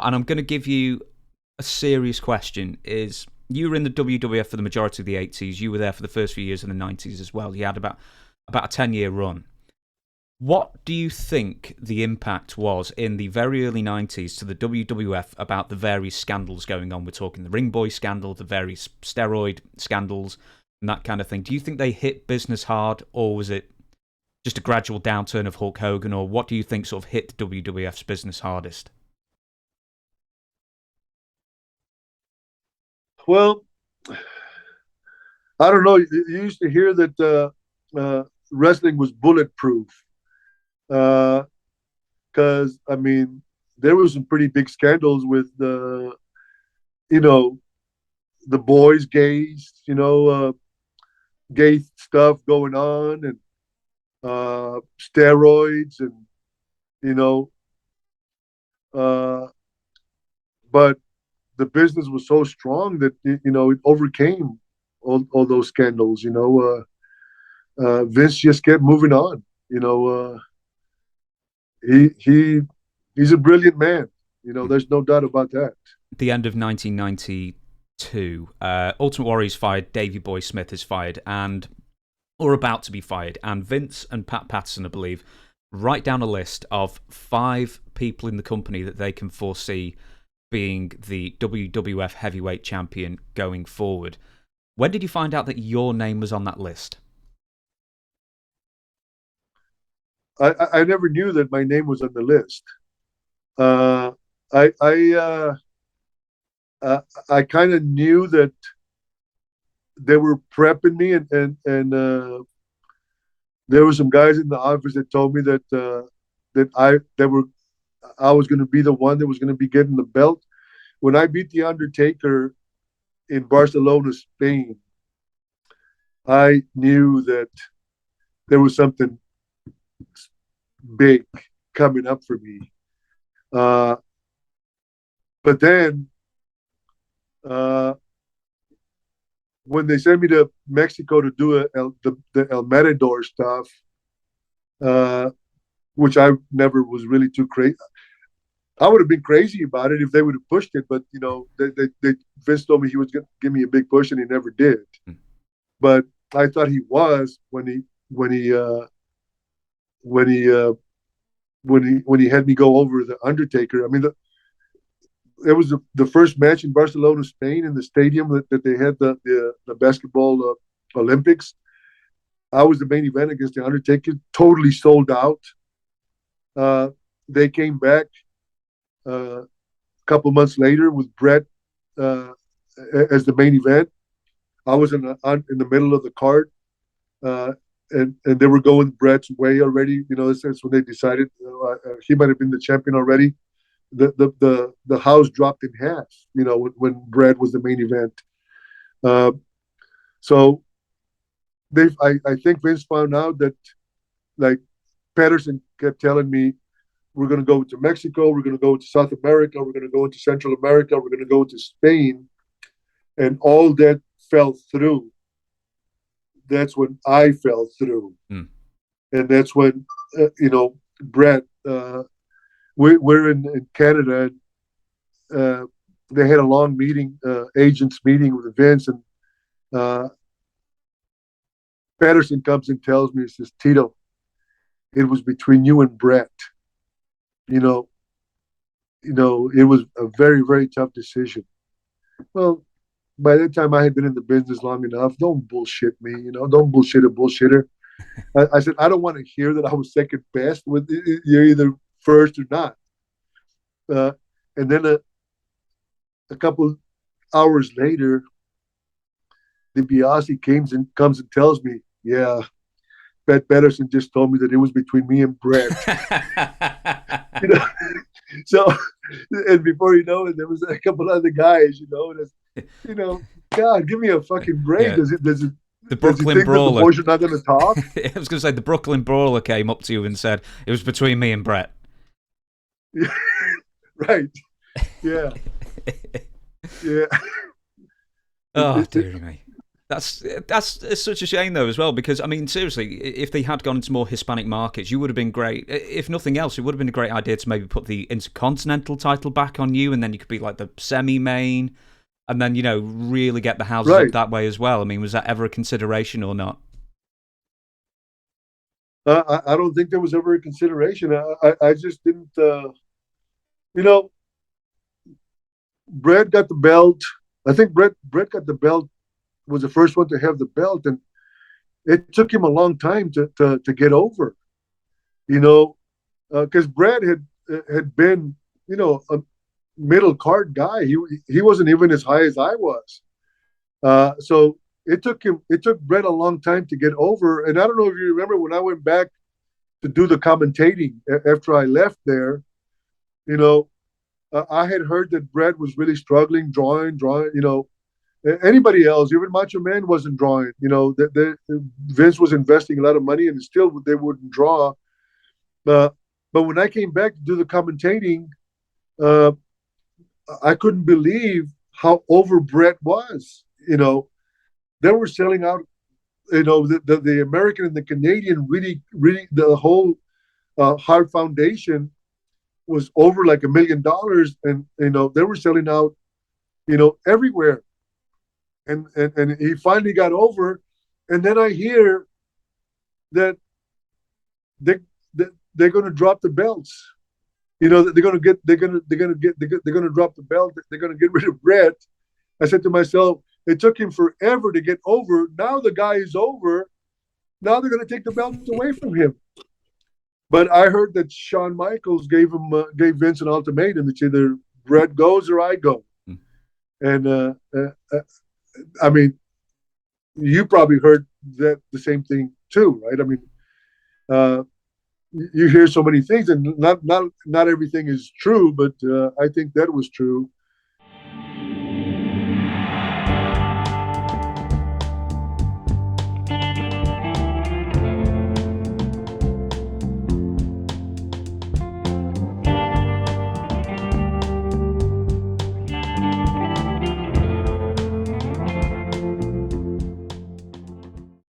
and I'm going to give you a serious question. Is you were in the WWF for the majority of the 80s. You were there for the first few years in the 90s as well. You had about a 10-year run. What do you think the impact was in the very early 90s to the WWF about the various scandals going on? We're talking the Ring Boy scandal, the various steroid scandals, and that kind of thing. Do you think they hit business hard, or was it just a gradual downturn of Hulk Hogan, or what do you think sort of hit the WWF's business hardest? Well, I don't know. You used to hear that wrestling was bulletproof. Because I mean, there was some pretty big scandals with you know, the boys' gays, gay stuff going on, and steroids, and you know, uh, but the business was so strong that it overcame all those scandals. Vince just kept moving on. He he's a brilliant man. There's no doubt about that. At the end of 1992, Ultimate Warrior's fired, Davey Boy Smith is fired, or about to be fired, and Vince and Pat Patterson, I believe, write down a list of 5 people in the company that they can foresee being the WWF Heavyweight Champion going forward. When did you find out that your name was on that list? I never knew that my name was on the list. Uh, I kind of knew that they were prepping me, and there were some guys in the office that told me that I was going to be the one that was going to be getting the belt. When I beat the Undertaker in Barcelona, Spain, I knew that there was something big coming up for me. But then when they sent me to Mexico to do the El Matador stuff, which I never was really too crazy. I would have been crazy about it if they would have pushed it, but Vince told me he was going to give me a big push, and he never did. But I thought he was when he had me go over the Undertaker. I mean, it was the first match in Barcelona, Spain, in the stadium that they had the basketball Olympics. I was the main event against the Undertaker, totally sold out. They came back a couple months later with Bret as the main event. I was in the middle of the card, and they were going Bret's way already. That's when they decided he might have been the champion already. The house dropped in half. When Bret was the main event. So I think Vince found out that, like, Patterson kept telling me, we're going to go to Mexico, we're going to go to South America, we're going to go into Central America, we're going to go to Spain, and all that fell through. That's when I fell through, and that's when Bret. We're in Canada. And, they had a long meeting, agents meeting with Vince, and Patterson comes and tells me, he says, "Tito, it was between you and Bret. It was a very, very tough decision." Well, by that time I had been in the business long enough. Don't bullshit me, don't bullshit a bullshitter. I said, I don't want to hear that I was second best. With you're either first or not. And then a couple hours later, DiBiase comes and tells me, "Yeah, Pat Patterson just told me that it was between me and Bret." you know, so, and before you know it, there was a couple other guys. God, give me a fucking break. Yeah. Does it The Brooklyn Brawler. The boys are not going to talk? I was going to say, the Brooklyn Brawler came up to you and said, it was between me and Bret. Right. Yeah. Yeah. Oh, dear me. It's such a shame though as well, because I mean seriously, if they had gone into more Hispanic markets, you would have been great. If nothing else, it would have been a great idea to maybe put the Intercontinental title back on you, and then you could be like the semi-main, and then really get the houses up that way as well. I mean, was that ever a consideration or not? I don't think there was ever a consideration. I just didn't. Bret got the belt. I think Bret got the belt, was the first one to have the belt, and it took him a long time to get over. Because Bret had been a middle card guy. He wasn't even as high as I was. So it took Bret a long time to get over. And I don't know if you remember when I went back to do the commentating after I left there. I had heard that Bret was really struggling drawing. Anybody else, even Macho Man wasn't drawing. Vince was investing a lot of money, and still they wouldn't draw. But when I came back to do the commentating, I couldn't believe how over Bret was. They were selling out. The American and the Canadian really, the whole Hart Foundation was over like $1 million, and they were selling out, everywhere. And he finally got over, and then I hear that they're going to drop the belts. They're going to drop the belt. They're going to get rid of Bret. I said to myself, it took him forever to get over. Now the guy is over. Now they're going to take the belt away from him. But I heard that Shawn Michaels gave Vince an ultimatum. It's either Bret goes or I go. And I mean, you probably heard the same thing too, right? I mean, you hear so many things, and not everything is true, but I think that was true.